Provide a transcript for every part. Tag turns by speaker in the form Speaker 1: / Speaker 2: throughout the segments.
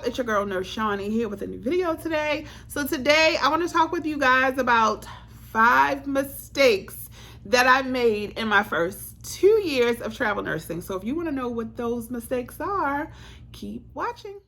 Speaker 1: it's your girl Nurse Channie here with a new video today. So today I want to talk with you guys about 5 mistakes that I made in my first 2 years of travel nursing. So if you want to know what those mistakes are, keep watching.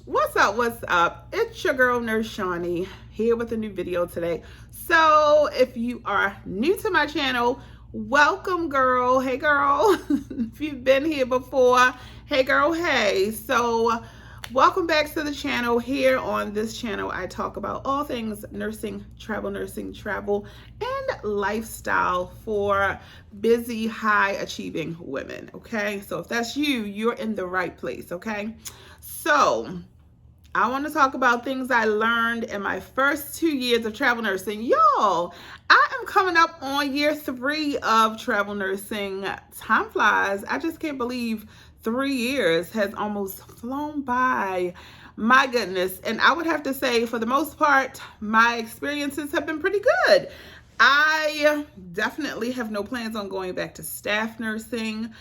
Speaker 1: What's up? It's your girl Nurse Channie here with a new video today. So if you are new to my channel, welcome, girl. Hey, girl. If you've been here before, hey, girl, hey. So welcome back to the channel. Here on this channel, I talk about all things nursing, travel, and lifestyle for busy, high achieving women. Okay, so if that's you, you're in the right place. Okay, so I want to talk about things I learned in my first 2 years of travel nursing. Y'all, I am coming up on year 3 of travel nursing. Time flies. I just can't believe 3 years has almost flown by. My goodness. And I would have to say, for the most part, my experiences have been pretty good. I definitely have no plans on going back to staff nursing.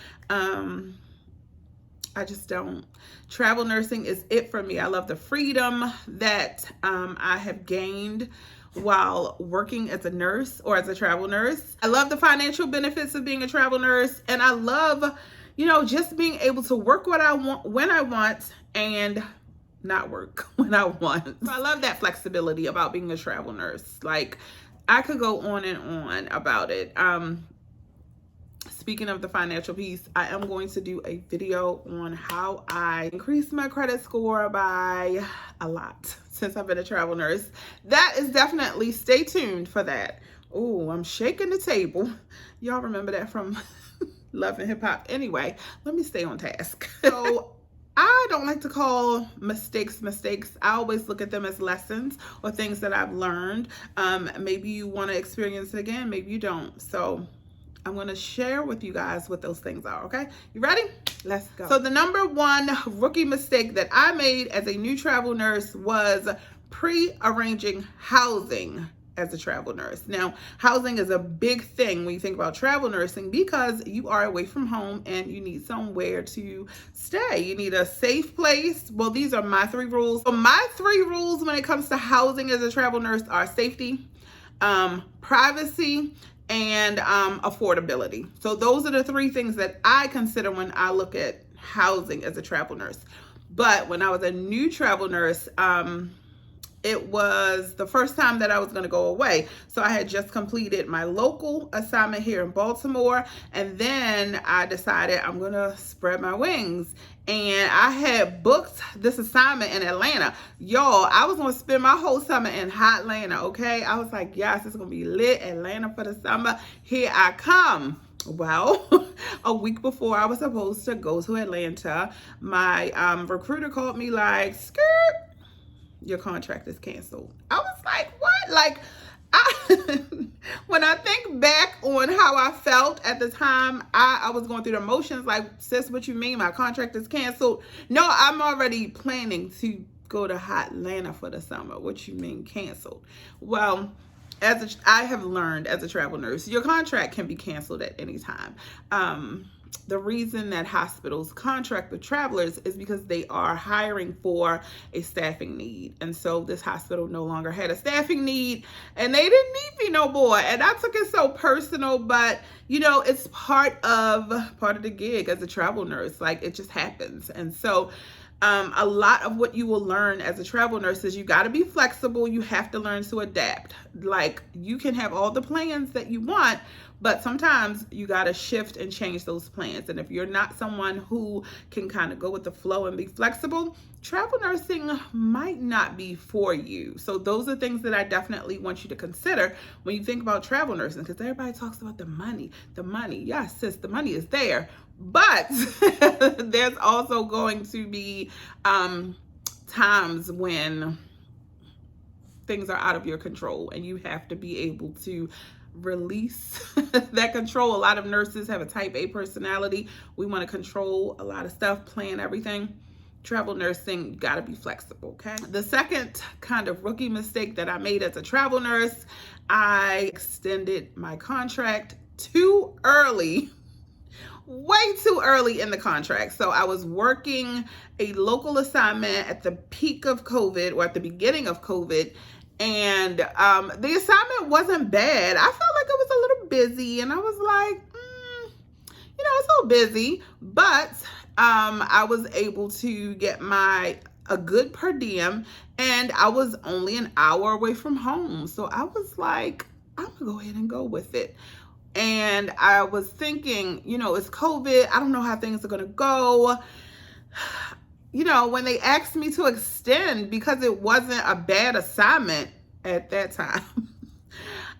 Speaker 1: I just don't. Travel nursing is it for me. I love the freedom that I have gained while working as a nurse or as a travel nurse. I love the financial benefits of being a travel nurse. And I love, just being able to work what I want when I want and not work when I want. So I love that flexibility about being a travel nurse. Like, I could go on and on about it. Speaking of the financial piece, I am going to do a video on how I increased my credit score by a lot since I've been a travel nurse. That is definitely, stay tuned for that. Oh, I'm shaking the table. Y'all remember that from Love and Hip Hop. Anyway, let me stay on task. So I don't like to call mistakes. I always look at them as lessons or things that I've learned. Maybe you want to experience it again, maybe you don't. So I'm going to share with you guys what those things are, okay? You ready? Let's go. So the number 1 rookie mistake that I made as a new travel nurse was pre-arranging housing as a travel nurse. Now, housing is a big thing when you think about travel nursing because you are away from home and you need somewhere to stay. You need a safe place. Well, these are my 3 rules. So my 3 rules when it comes to housing as a travel nurse are safety, privacy, and affordability. So those are the 3 things that I consider when I look at housing as a travel nurse. But when I was a new travel nurse, it was the first time that I was going to go away. So I had just completed my local assignment here in Baltimore. And then I decided I'm going to spread my wings. And I had booked this assignment in Atlanta. Y'all, I was going to spend my whole summer in hot Atlanta, okay? I was like, yes, it's going to be lit. Atlanta for the summer. Here I come. Well, a week before I was supposed to go to Atlanta, my recruiter called me like, skirt, your contract is canceled. I was like, what? Like, when I think back on how I felt at the time, I was going through the motions like, sis, what you mean? My contract is canceled? No, I'm already planning to go to hot Atlanta for the summer. What you mean canceled? Well, I have learned as a travel nurse, your contract can be canceled at any time. The reason that hospitals contract with travelers is because they are hiring for a staffing need. And so this hospital no longer had a staffing need and they didn't need me no more. And I took it so personal, but it's part of the gig as a travel nurse. Like, it just happens. And so a lot of what you will learn as a travel nurse is you got to be flexible. You have to learn to adapt. Like, you can have all the plans that you want, but sometimes you got to shift and change those plans. And if you're not someone who can kind of go with the flow and be flexible, travel nursing might not be for you. So those are things that I definitely want you to consider when you think about travel nursing, because everybody talks about the money. Yes, sis, the money is there. But there's also going to be times when things are out of your control and you have to be able to release that control. A lot of nurses have a type A personality. We want to control a lot of stuff, plan everything. Travel nursing, you got to be flexible, okay? The second kind of rookie mistake that I made as a travel nurse, I extended my contract too early way too early in the contract. So I was working a local assignment at the peak of COVID, or at the beginning of COVID. And the assignment wasn't bad. I felt like it was a little busy, and I was like, it's so busy, but I was able to get a good per diem, and I was only an hour away from home. So I was like, I'm gonna go ahead and go with it. And I was thinking, it's COVID. I don't know how things are gonna go. When they asked me to extend, because it wasn't a bad assignment at that time,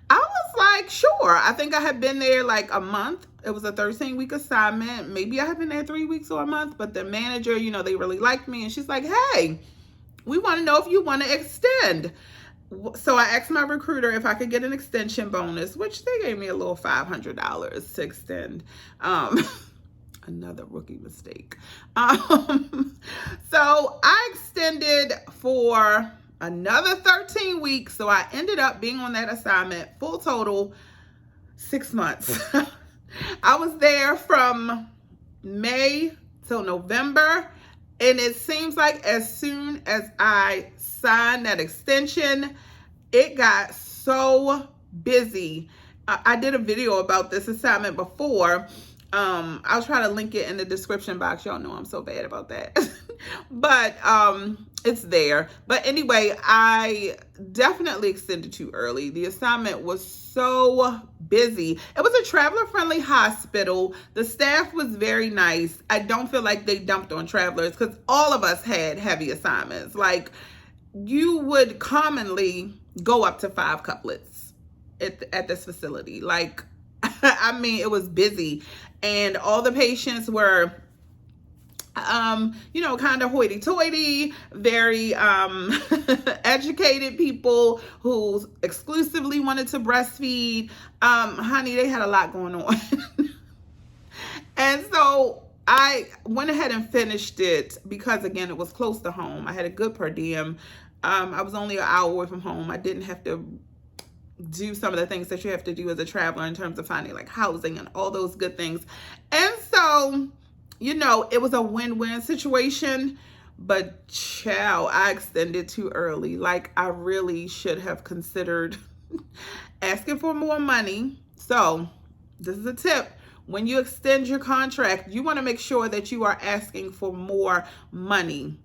Speaker 1: I was like, sure. I think I had been there like a month. It was a 13-week assignment. Maybe I had been there 3 weeks or a month, but the manager, they really liked me. And she's like, hey, we want to know if you want to extend. So I asked my recruiter if I could get an extension bonus, which they gave me a little $500 to extend. Another rookie mistake. So I extended for another 13 weeks. So I ended up being on that assignment full total 6 months. I was there from May till November. And it seems like as soon as I signed that extension, it got so busy. I did a video about this assignment before. I'll try to link it in the description box. Y'all know I'm so bad about that. But it's there. But anyway, I definitely extended too early. The assignment was so busy. It was a traveler-friendly hospital. The staff was very nice. I don't feel like they dumped on travelers, because all of us had heavy assignments. Like, you would commonly go up to 5 couplets at this facility. Like, I mean, it was busy, and all the patients were kind of hoity-toity, very educated people who exclusively wanted to breastfeed. Honey, they had a lot going on. And so I went ahead and finished it because, again, it was close to home. I had a good per diem. I was only an hour away from home. I didn't have to do some of the things that you have to do as a traveler in terms of finding like housing and all those good things. And so, it was a win-win situation, but child, I extended too early. Like, I really should have considered asking for more money. So this is a tip. When you extend your contract, you want to make sure that you are asking for more money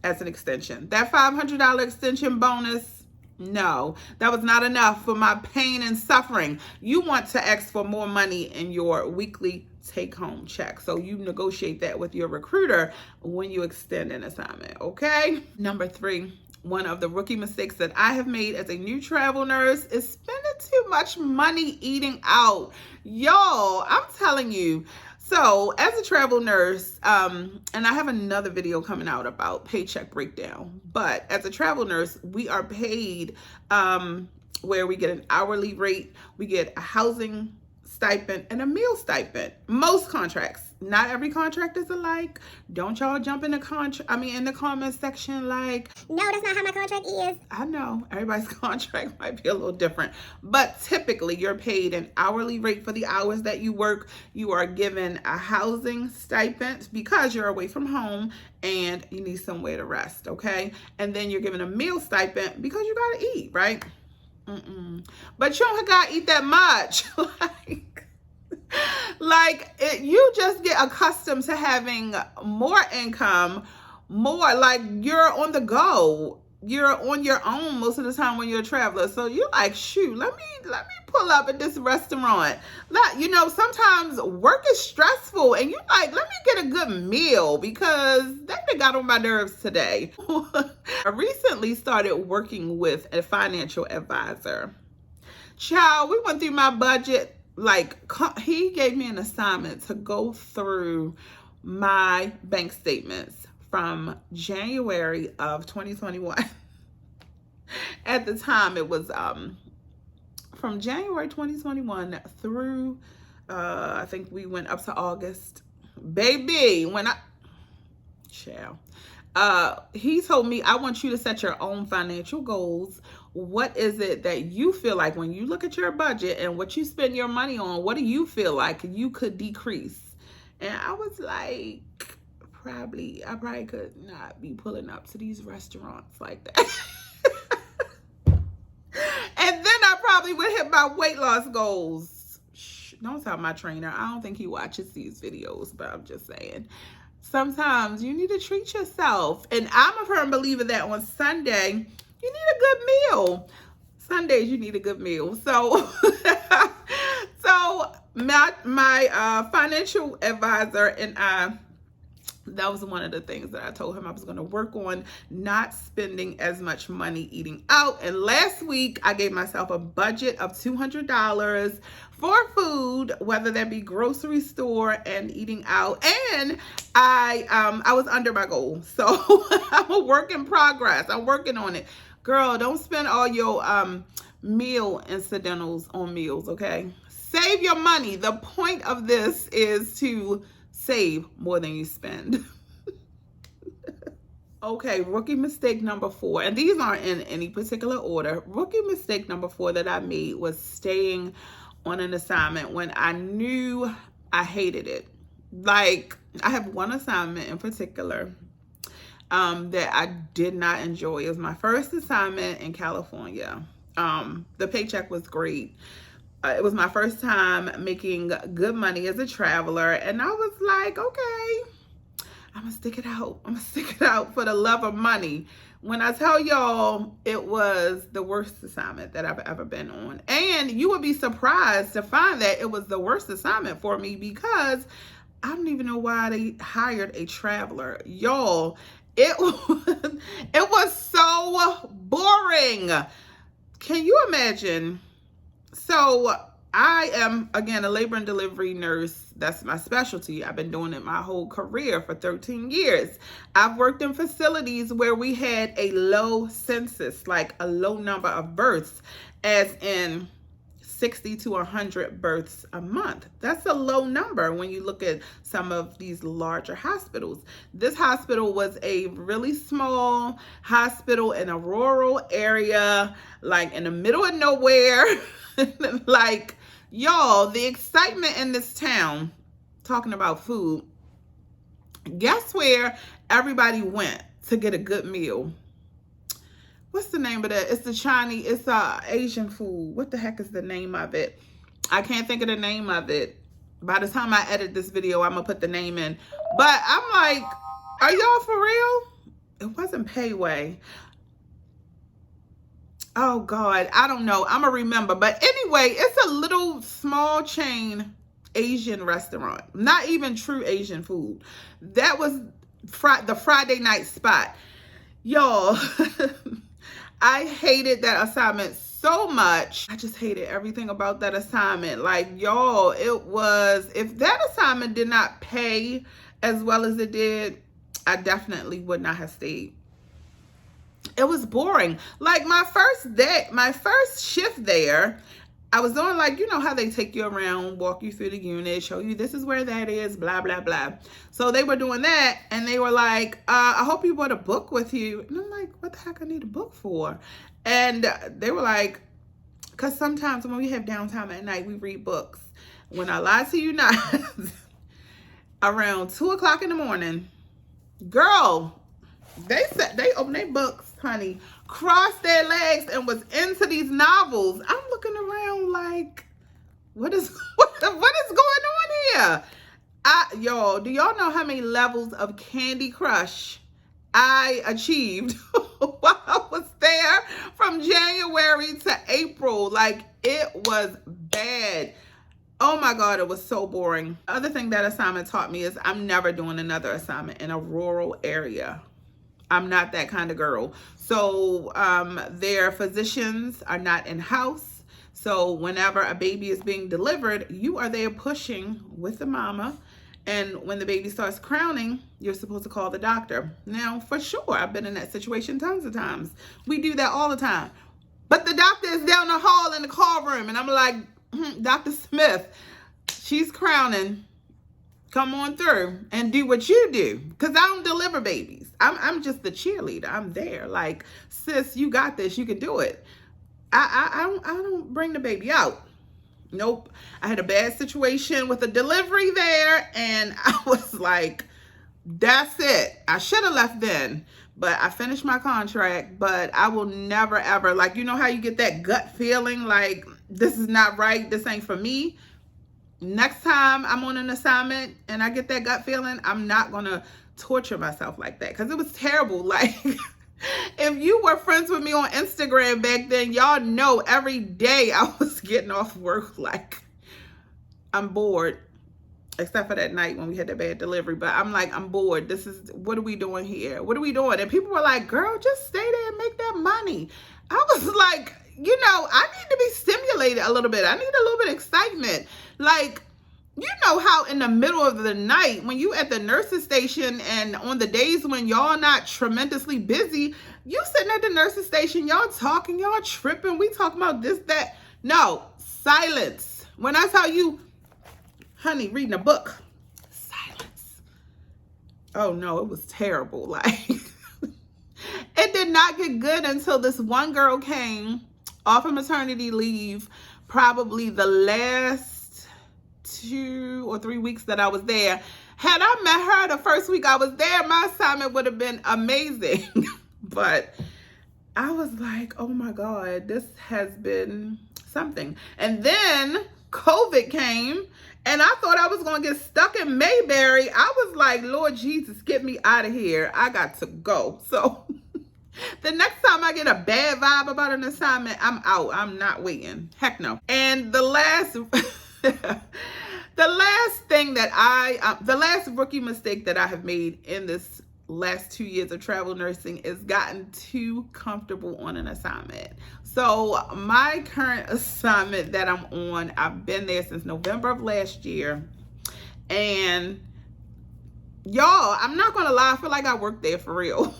Speaker 1: as an extension. That $500 extension bonus, no, that was not enough for my pain and suffering. You want to ask for more money in your weekly take-home check. So you negotiate that with your recruiter when you extend an assignment, okay? Number 3, one of the rookie mistakes that I have made as a new travel nurse is spending too much money eating out. Y'all, I'm telling you. So as a travel nurse, and I have another video coming out about paycheck breakdown, but as a travel nurse, we are paid where we get an hourly rate, we get a housing stipend and a meal stipend. Most contracts. Not every contract is alike. Don't y'all jump in the comment section like,
Speaker 2: no, that's not how my contract is.
Speaker 1: I know everybody's contract might be a little different, but typically you're paid an hourly rate for the hours that you work. You are given a housing stipend because you're away from home and you need somewhere to rest, okay? And then you're given a meal stipend because you gotta eat, right? But you don't gotta eat that much. You just get accustomed to having more income, more like you're on the go. You're on your own most of the time when you're a traveler. So you're like, shoot, let me pull up at this restaurant. Sometimes work is stressful and you're like, let me get a good meal because that got on my nerves today. I recently started working with a financial advisor. Child, we went through my budget. He gave me an assignment to go through my bank statements from January of 2021. At the time, it was from January 2021 through, I think we went up to August. Baby, he told me, I want you to set your own financial goals. What is it that you feel like when you look at your budget and what you spend your money on, what do you feel like you could decrease? And I was like, I probably could not be pulling up to these restaurants like that. And then I probably would hit my weight loss goals. Shh, don't tell my trainer. I don't think he watches these videos, but I'm just saying. Sometimes you need to treat yourself. And I'm a firm believer that on Sunday, you need a good meal. Sundays, you need a good meal. So, my financial advisor and I, that was one of the things that I told him I was going to work on, not spending as much money eating out. And last week, I gave myself a budget of $200 for food, whether that be grocery store and eating out. And I was under my goal. So I'm a work in progress. I'm working on it. Girl, don't spend all your meal incidentals on meals, okay? Save your money. The point of this is to save more than you spend. Okay, rookie mistake number 4, and these aren't in any particular order. Rookie mistake number 4 that I made was staying on an assignment when I knew I hated it. Like, I have one assignment in particular that I did not enjoy. It was my first assignment in California. The paycheck was great. It was my first time making good money as a traveler. And I was like, okay, I'm going to stick it out. I'm going to stick it out for the love of money. When I tell y'all, it was the worst assignment that I've ever been on. And you would be surprised to find that it was the worst assignment for me because I don't even know why they hired a traveler. Y'all, it was so boring. Can you imagine? So I am, again, a labor and delivery nurse. That's my specialty. I've been doing it my whole career for 13 years. I've worked in facilities where we had a low census, like a low number of births, as in 60 to 100 births a month. That's a low number when you look at some of these larger hospitals. This hospital was a really small hospital in a rural area, like in the middle of nowhere. Like, y'all, the excitement in this town, talking about food, guess where everybody went to get a good meal? What's the name of that? It's the Channie. It's Asian food. What the heck is the name of it? I can't think of the name of it. By the time I edit this video, I'm going to put the name in. But I'm like, are y'all for real? It wasn't Payway. Oh, God. I don't know. I'm going to remember. But anyway, it's a little small chain Asian restaurant. Not even true Asian food. That was the Friday night spot. Y'all... I hated that assignment so much. I just hated everything about that assignment. Like, y'all, it was, if that assignment did not pay as well as it did, I definitely would not have stayed. It was boring. Like, my first shift there, I was doing, like, you know how they take you around, walk you through the unit, show you this is where that is, blah, blah, blah. So they were doing that, and they were like, I hope you brought a book with you. And I'm like, what the heck I need a book for? And they were like, because sometimes when we have downtime at night, we read books. When I lie to you not, around 2 o'clock in the morning, girl, they opened their books, honey, crossed their legs and was into these novels. I'm looking around like, what is going on here? Y'all, do y'all know how many levels of Candy Crush I achieved while I was there from January to April? Like, it was bad. Oh my God, it was so boring. Other thing that assignment taught me is I'm never doing another assignment in a rural area. I'm not that kind of girl. So their physicians are not in-house. So whenever a baby is being delivered, you are there pushing with the mama. And when the baby starts crowning, you're supposed to call the doctor. Now, for sure, I've been in that situation tons of times. We do that all the time. But the doctor is down the hall in the call room. And I'm like, Dr. Smith, she's crowning. Come on through and do what you do. Because I don't deliver babies. I'm just the cheerleader. I'm there. Like, sis, you got this. You can do it. I don't bring the baby out. Nope. I had a bad situation with a delivery there, and I was like, that's it. I should have left then, but I finished my contract. But I will never ever, like, you know how you get that gut feeling like this is not right, this ain't for me? Next time I'm on an assignment and I get that gut feeling, I'm not gonna torture myself like that, because it was terrible. Like, if you were friends with me on Instagram back then, y'all know every day I was getting off work like, I'm bored. Except for that night when we had that bad delivery. But I'm like, I'm bored. What are we doing here? What are we doing? And people were like, girl, just stay there and make that money. I was like, I need to be stimulated a little bit. I need a little bit of excitement. Like, you know how in the middle of the night, when you at the nurse's station and on the days when y'all not tremendously busy, you sitting at the nurse's station, y'all talking, y'all tripping. We talking about this, that. No, silence. When I tell you, honey, reading a book, silence. Oh no, it was terrible. Like, it did not get good until this one girl came off of maternity leave, probably the last 2 or 3 weeks that I was there. Had I met her the first week I was there, my assignment would have been amazing. But I was like, oh my God, this has been something. And then COVID came, and I thought I was going to get stuck in Mayberry. I was like, Lord Jesus, get me out of here. I got to go. So the next time I get a bad vibe about an assignment, I'm out. I'm not waiting. Heck no. And the last, the last rookie mistake that I have made in this last 2 years of travel nursing is gotten too comfortable on an assignment. So my current assignment that I'm on, I've been there since November of last year. And y'all, I'm not gonna lie, I feel like I work there for real.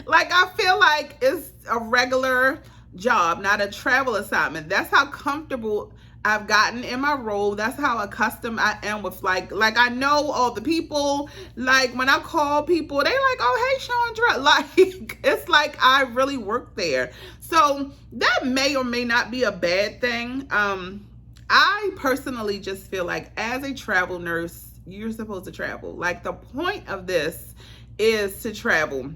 Speaker 1: like I feel like it's a regular job, not a travel assignment. That's how comfortable I've gotten in my role. That's how accustomed I am with like I know all the people. Like when I call people, they like, oh, hey, Chandra. Like, it's like I really work there. So that may or may not be a bad thing. I personally just feel like as a travel nurse, you're supposed to travel. Like, the point of this is to travel.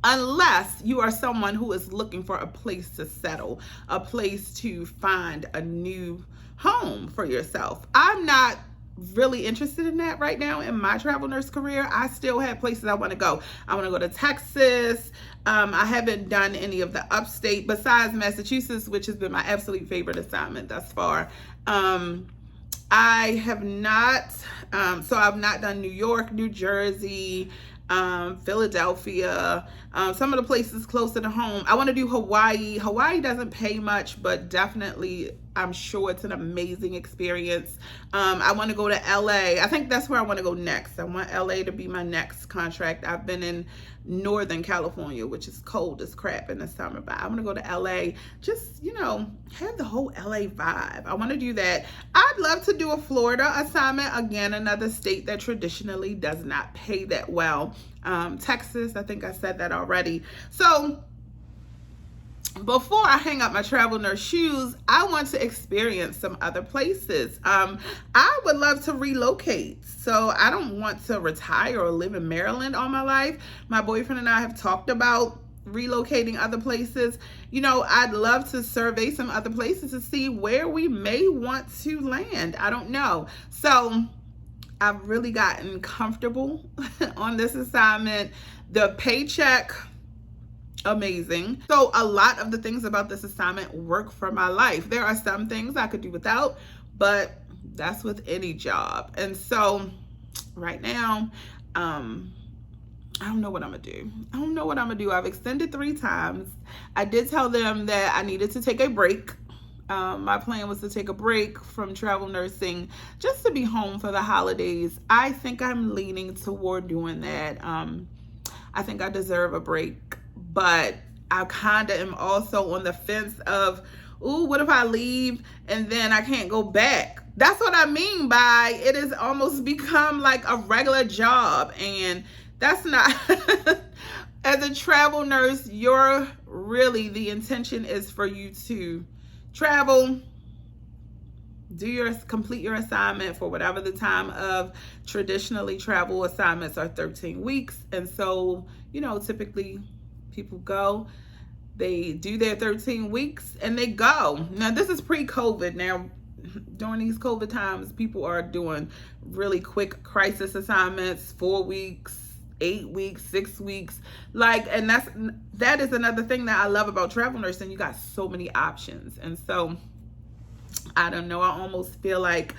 Speaker 1: Unless you are someone who is looking for a place to settle, a place to find a new home for yourself. I'm not really interested in that right now in my travel nurse career. I still have places I want to go. I want to go to Texas. I haven't done any of the upstate besides Massachusetts, which has been my absolute favorite assignment thus far. I have not, so I've not done New York, New Jersey, Philadelphia, some of the places closer to home. I want to do Hawaii. Hawaii doesn't pay much, but definitely I'm sure it's an amazing experience. I want to go to LA. I think that's where I want to go next. I want LA to be my next contract. I've been in Northern California, which is cold as crap in the summer, but I want to go to LA, just, have the whole LA vibe. I want to do that. I'd love to do a Florida assignment. Again, another state that traditionally does not pay that well. Texas, I think I said that already. So before I hang up my travel nurse shoes, I want to experience some other places. I would love to relocate. So I don't want to retire or live in Maryland all my life. My boyfriend and I have talked about relocating other places. I'd love to survey some other places to see where we may want to land. I don't know. So I've really gotten comfortable on this assignment. The paycheck, amazing. So a lot of the things about this assignment work for my life. There are some things I could do without, but that's with any job. And so right now, I don't know what I'm gonna do. I've extended 3 times. I did tell them that I needed to take a break. My plan was to take a break from travel nursing just to be home for the holidays. I think I'm leaning toward doing that. I think I deserve a break, but I kind of am also on the fence of, ooh, what if I leave and then I can't go back? That's what I mean by it has almost become like a regular job, and that's not. As a travel nurse, the intention is for you to travel, complete your assignment for whatever the time of traditionally travel assignments are 13 weeks. And so, typically people go, they do their 13 weeks and they go. Now, this is pre-COVID. Now, during these COVID times, people are doing really quick crisis assignments, 4 weeks, 8 weeks, 6 weeks. And that is another thing that I love about travel nursing. You got so many options. And so, I don't know, I almost feel like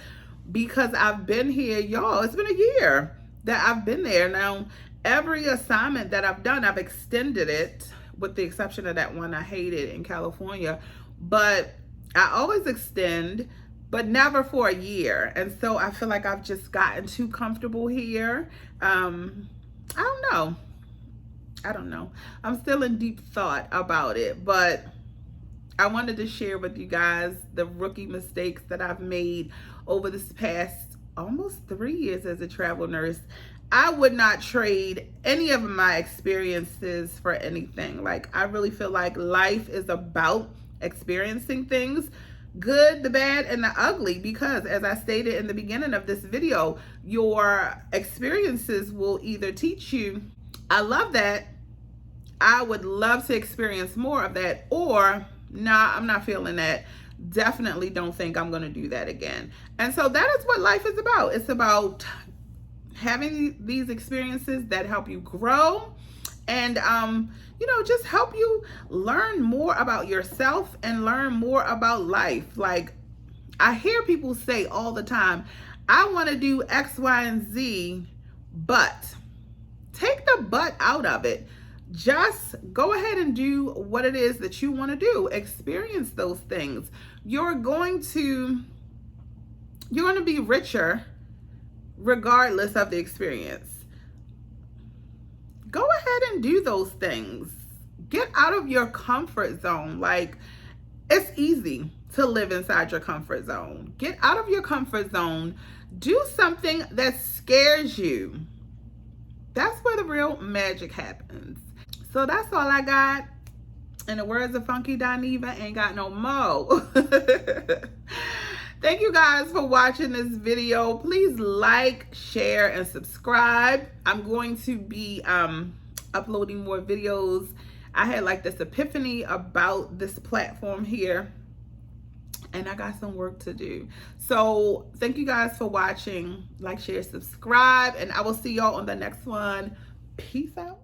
Speaker 1: because I've been here, y'all, it's been a year that I've been there. Now, every assignment that I've done, I've extended it, with the exception of that one I hated in California. But I always extend, but never for a year. And so I feel like I've just gotten too comfortable here. I don't know. I'm still in deep thought about it, but I wanted to share with you guys the rookie mistakes that I've made over this past almost 3 years as a travel nurse. I would not trade any of my experiences for anything. I really feel like life is about experiencing things, good, the bad, and the ugly, because as I stated in the beginning of this video, your experiences will either teach you, I love that, I would love to experience more of that, or nah, I'm not feeling that. Definitely don't think I'm going to do that again. And so that is what life is about. It's about having these experiences that help you grow and, just help you learn more about yourself and learn more about life. I hear people say all the time, I want to do X, Y, and Z, but take the but out of it. Just go ahead and do what it is that you want to do. Experience those things. You're going to be richer regardless of the experience. Go ahead and do those things. Get out of your comfort zone. It's easy to live inside your comfort zone. Get out of your comfort zone. Do something that scares you. That's where the real magic happens. So that's all I got. In the words of Funky Dineva, ain't got no mo. Thank you guys for watching this video. Please like, share, and subscribe. I'm going to be uploading more videos. I had this epiphany about this platform here, and I got some work to do. So thank you guys for watching. Like, share, subscribe, and I will see y'all on the next one. Peace out.